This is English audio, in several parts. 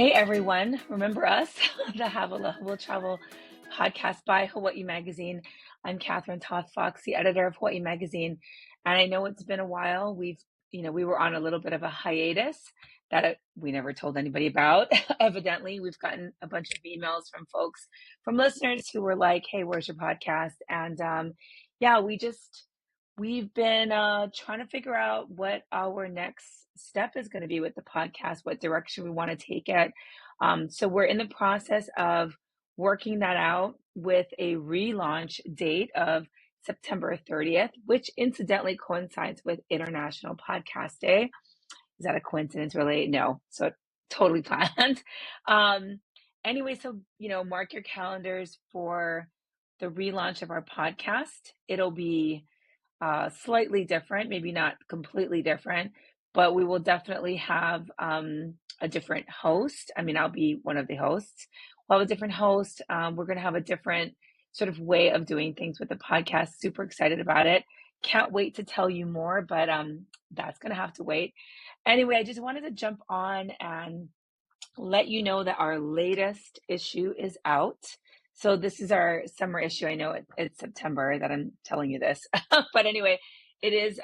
Hey everyone, remember us, the Have Aloha Will Travel podcast by Hawaii Magazine. I'm Catherine Toth Fox, the editor of Hawaii Magazine, and I know it's been a while. We were on a little bit of a hiatus that we never told anybody about. Evidently, we've gotten a bunch of emails from folks, from listeners who were like, "Hey, where's your podcast?" And yeah, we've been trying to figure out what our next step is going to be with the podcast, what direction we want to take it. So we're in the process of working that out with a relaunch date of September 30th, which incidentally coincides with International Podcast Day. Is that a coincidence, really? No. So totally planned. Um, anyway, so, mark your calendars for the relaunch of our podcast. It'll be slightly different, maybe not completely different, but we will definitely have a different host. I mean, I'll be one of the hosts. We'll have a different host. We're going to have a different sort of way of doing things with the podcast. Super excited about it. Can't wait to tell you more, but that's going to have to wait. Anyway, I just wanted to jump on and let you know that our latest issue is out. So this is our summer issue. I know it's September that I'm telling you this, but anyway, it is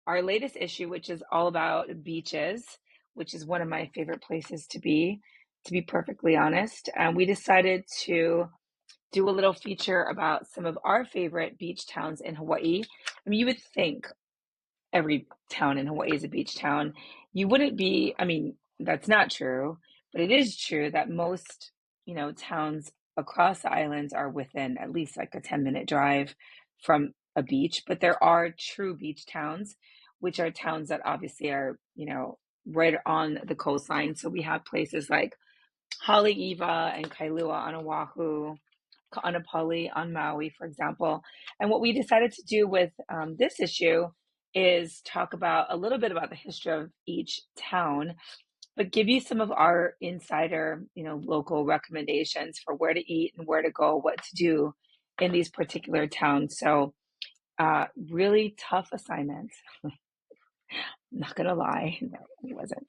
our latest issue, which is all about beaches, which is one of my favorite places to be perfectly honest. And we decided to do a little feature about some of our favorite beach towns in Hawaii. I mean, you would think every town in Hawaii is a beach town. You wouldn't be, I mean, that's not true, but it is true that most, towns across the islands are within at least like a 10-minute drive from a beach. But there are true beach towns, which are towns that obviously are, right on the coastline. So we have places like Haleiwa and Kailua on Oahu, Ka'anapali on Maui, for example. And what we decided to do with this issue is talk about a little bit about the history of each town, but give you some of our insider, local recommendations for where to eat and where to go, what to do in these particular towns. So really tough assignment. Not gonna lie, no, it wasn't.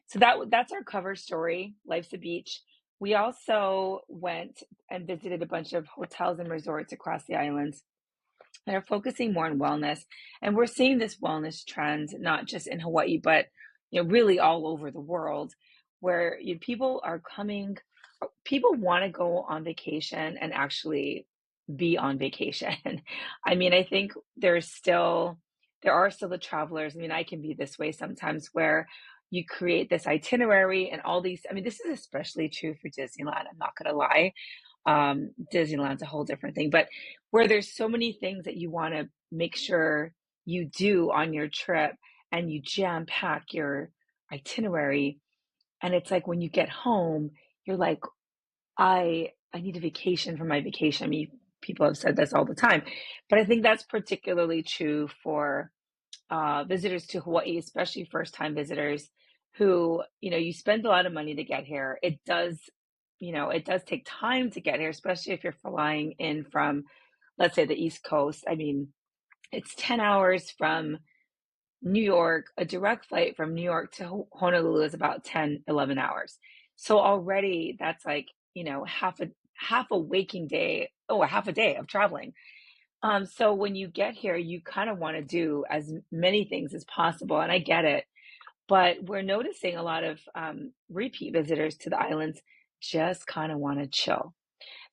So that's our cover story, Life's a Beach. We also went and visited a bunch of hotels and resorts across the islands that are focusing more on wellness. And we're seeing this wellness trend, not just in Hawaii, but really all over the world, where people are coming, people want to go on vacation and actually be on vacation. I mean, I think there are still the travelers. I mean, I can be this way sometimes where you create this itinerary and all these, I mean, this is especially true for Disneyland. I'm not going to lie. Disneyland's a whole different thing, but where there's so many things that you want to make sure you do on your trip and you jam pack your itinerary. And it's like when you get home, you're like, I need a vacation from my vacation. I mean, people have said this all the time, but I think that's particularly true for visitors to Hawaii, especially first-time visitors who, you spend a lot of money to get here. It does take time to get here, especially if you're flying in from, let's say, the East Coast. I mean, it's 10 hours from New York. A direct flight from New York to Honolulu is about 10, 11 hours. So already that's like, half a waking day, a half a day of traveling. So when you get here, you kind of want to do as many things as possible, and I get it. But we're noticing a lot of repeat visitors to the islands just kind of want to chill.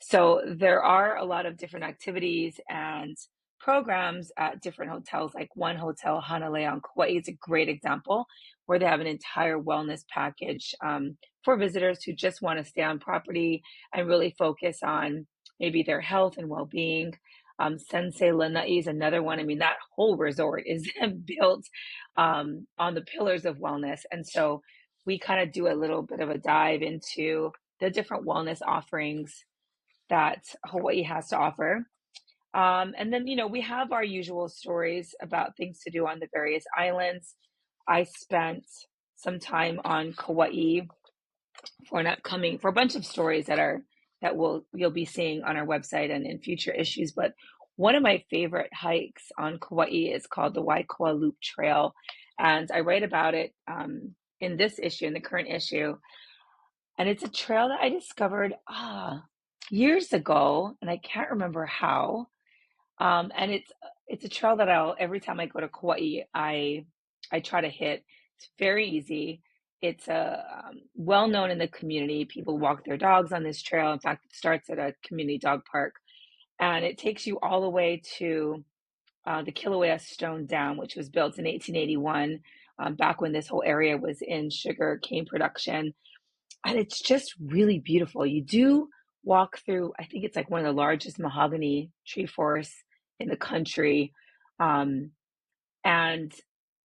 So there are a lot of different activities and programs at different hotels. Like one hotel, Hanalei on Kauai, is a great example where they have an entire wellness package for visitors who just want to stay on property and really focus on maybe their health and well-being. Sensei Lanai is another one. I mean, that whole resort is built on the pillars of wellness. And so we kind of do a little bit of a dive into the different wellness offerings that Hawaii has to offer. And then, we have our usual stories about things to do on the various islands. I spent some time on Kauai for a bunch of stories you'll be seeing on our website and in future issues. But one of my favorite hikes on Kauai is called the Waikoa Loop Trail. And I write about it in this issue, in the current issue. And it's a trail that I discovered years ago, and I can't remember how. And it's a trail that I'll every time I go to Kauai, I try to hit. It's very easy. It's well known in the community. People walk their dogs on this trail. In fact, it starts at a community dog park, and it takes you all the way to the Kilauea Stone Dam, which was built in 1881, back when this whole area was in sugar cane production. And it's just really beautiful. You do walk through, I think it's like one of the largest mahogany tree forests in the country. Um, and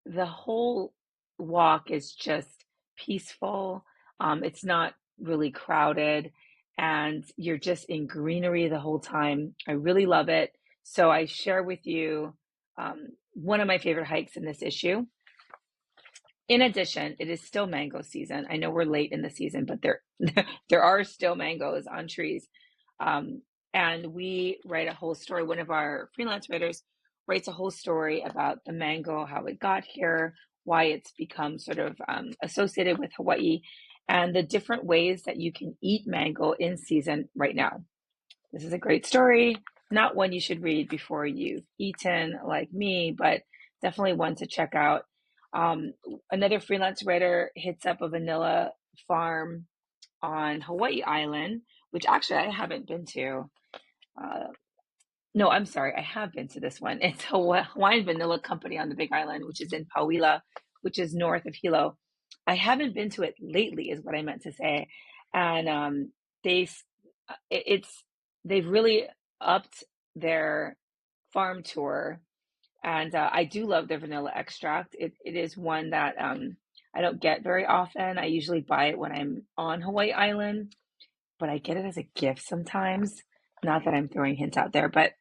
the whole walk is just peaceful. It's not really crowded, and you're just in greenery the whole time. I really love it. So I share with you one of my favorite hikes in this issue. In addition, it is still mango season. I know we're late in the season, but there there are still mangoes on trees. Um, and we write a whole story. One of our freelance writers writes a whole story about the mango, how it got here, why it's become sort of associated with Hawaii, and the different ways that you can eat mango in season right now. This is a great story, not one you should read before you've eaten like me, but definitely one to check out. Um, Another freelance writer hits up a vanilla farm on Hawaii Island, which actually I haven't been to. Uh, no, I'm sorry, I have been to this one. It's Hawaiian Vanilla Company on the Big Island, which is in Pauila, which is north of Hilo. I haven't been to it lately, is what I meant to say. And they, it's they've really upped their farm tour, and I do love their vanilla extract. It is one that I don't get very often. I usually buy it when I'm on Hawaii Island, but I get it as a gift sometimes. Not that I'm throwing hints out there, but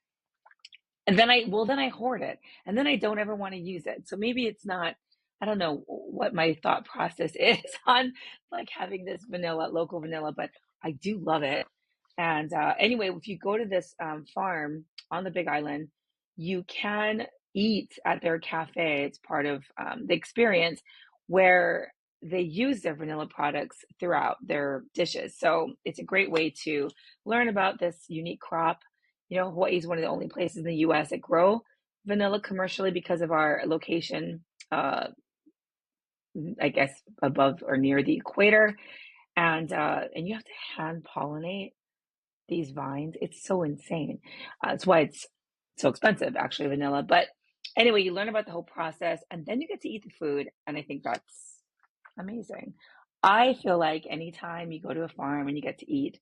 and then I hoard it, and then I don't ever want to use it. So maybe it's not, I don't know what my thought process is on like having this vanilla, local vanilla, but I do love it. And anyway, if you go to this farm on the Big Island, you can eat at their cafe. It's part of the experience where they use their vanilla products throughout their dishes. So it's a great way to learn about this unique crop. Hawaii is one of the only places in the US that grow vanilla commercially because of our location, I guess, above or near the equator. And you have to hand pollinate these vines. It's so insane. That's why it's so expensive, actually, vanilla. But anyway, you learn about the whole process and then you get to eat the food. And I think that's amazing. I feel like anytime you go to a farm and you get to eat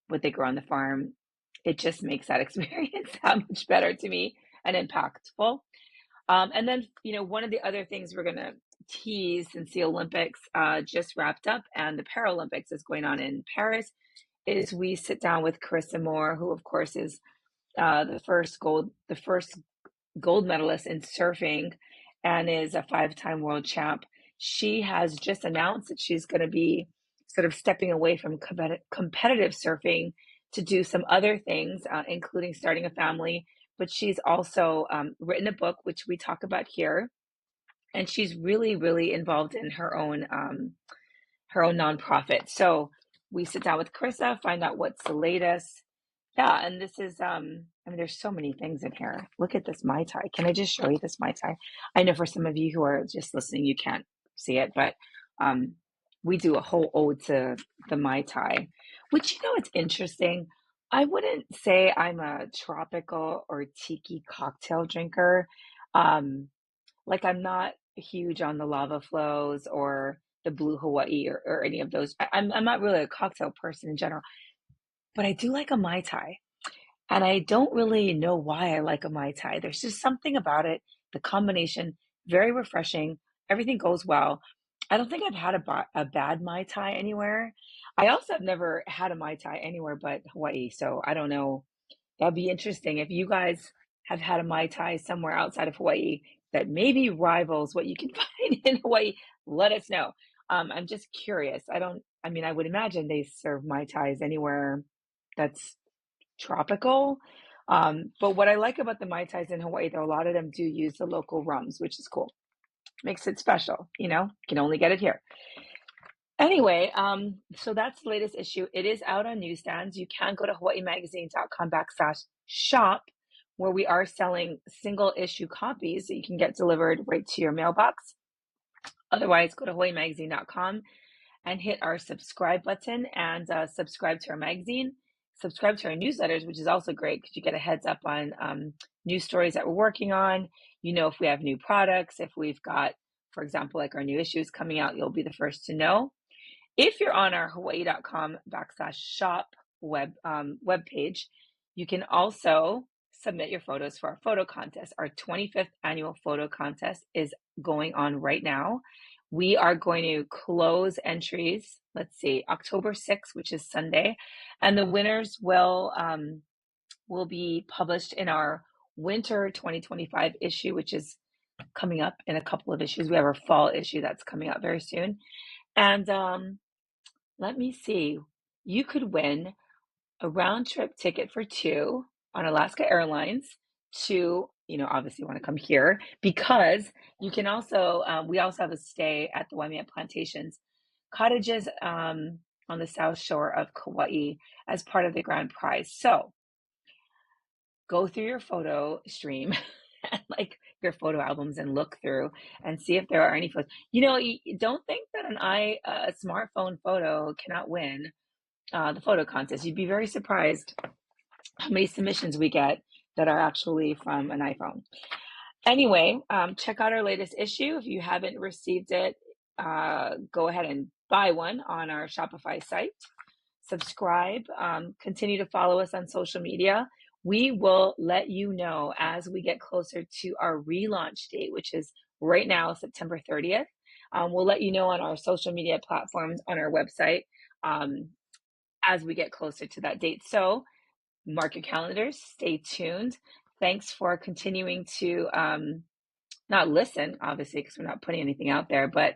what they grow on the farm, it just makes that experience that much better to me and impactful. And then, one of the other things we're going to tease, since the Olympics just wrapped up and the Paralympics is going on in Paris, is we sit down with Carissa Moore, who of course is the first gold medalist in surfing and is a five-time world champ. She has just announced that she's going to be sort of stepping away from competitive surfing to do some other things, including starting a family. But she's also written a book, which we talk about here. And she's really, really involved in her own nonprofit. So we sit down with Carissa, find out what's the latest. Yeah, and this is there's so many things in here. Look at this Mai Tai. Can I just show you this Mai Tai? I know for some of you who are just listening, you can't see it, but we do a whole ode to the Mai Tai, which, it's interesting. I wouldn't say I'm a tropical or tiki cocktail drinker. Like I'm not huge on the lava flows or the blue Hawaii or any of those. I'm not really a cocktail person in general, but I do like a Mai Tai. And I don't really know why I like a Mai Tai. There's just something about it. The combination, very refreshing. Everything goes well. I don't think I've had a bad Mai Tai anywhere. I also have never had a Mai Tai anywhere but Hawaii. So I don't know. That'd be interesting if you guys have had a Mai Tai somewhere outside of Hawaii that maybe rivals what you can find in Hawaii. Let us know. I'm just curious. I would imagine they serve Mai Tais anywhere that's tropical. But what I like about the Mai Tais in Hawaii, though, a lot of them do use the local rums, which is cool. Makes it special, you can only get it here. Anyway, so that's the latest issue. It is out on newsstands. You can go to hawaiimagazine.com/shop, where we are selling single issue copies that you can get delivered right to your mailbox. Otherwise, go to hawaiimagazine.com and hit our subscribe button and subscribe to our magazine. Subscribe to our newsletters, which is also great because you get a heads up on news stories that we're working on. You know, if we have new products, if we've got, for example, like our new issues coming out, you'll be the first to know. If you're on our hawaii.com/shop web page, you can also submit your photos for our photo contest. Our 25th annual photo contest is going on right now. We are going to close entries, let's see, October 6th, which is Sunday, and the winners will be published in our winter 2025 issue, which is coming up in a couple of issues. We have our fall issue that's coming out very soon. And let me see. You could win a round trip ticket for two on Alaska Airlines to, obviously want to come here because you can also, we also have a stay at the Waimea Plantations cottages on the south shore of Kauai as part of the grand prize. So go through your photo stream and like your photo albums and look through and see if there are any photos. Don't think that a smartphone photo cannot win the photo contest. You'd be very surprised how many submissions we get that are actually from an iPhone. Anyway, check out our latest issue. If you haven't received it, go ahead and buy one on our Shopify site. Subscribe, continue to follow us on social media. We will let you know as we get closer to our relaunch date, which is right now, September 30th. We'll let you know on our social media platforms, on our website, as we get closer to that date. So mark your calendars, stay tuned. Thanks for continuing to not listen, obviously, because we're not putting anything out there, but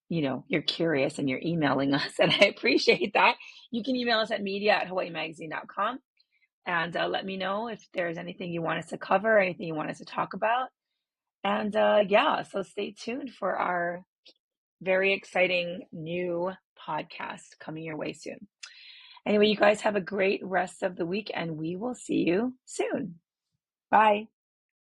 you're curious and you're emailing us, and I appreciate that. You can email us at media@hawaiimagazine.com and let me know if there's anything you want us to cover, anything you want us to talk about. And so stay tuned for our very exciting new podcast coming your way soon. Anyway, you guys have a great rest of the week, and we will see you soon. Bye.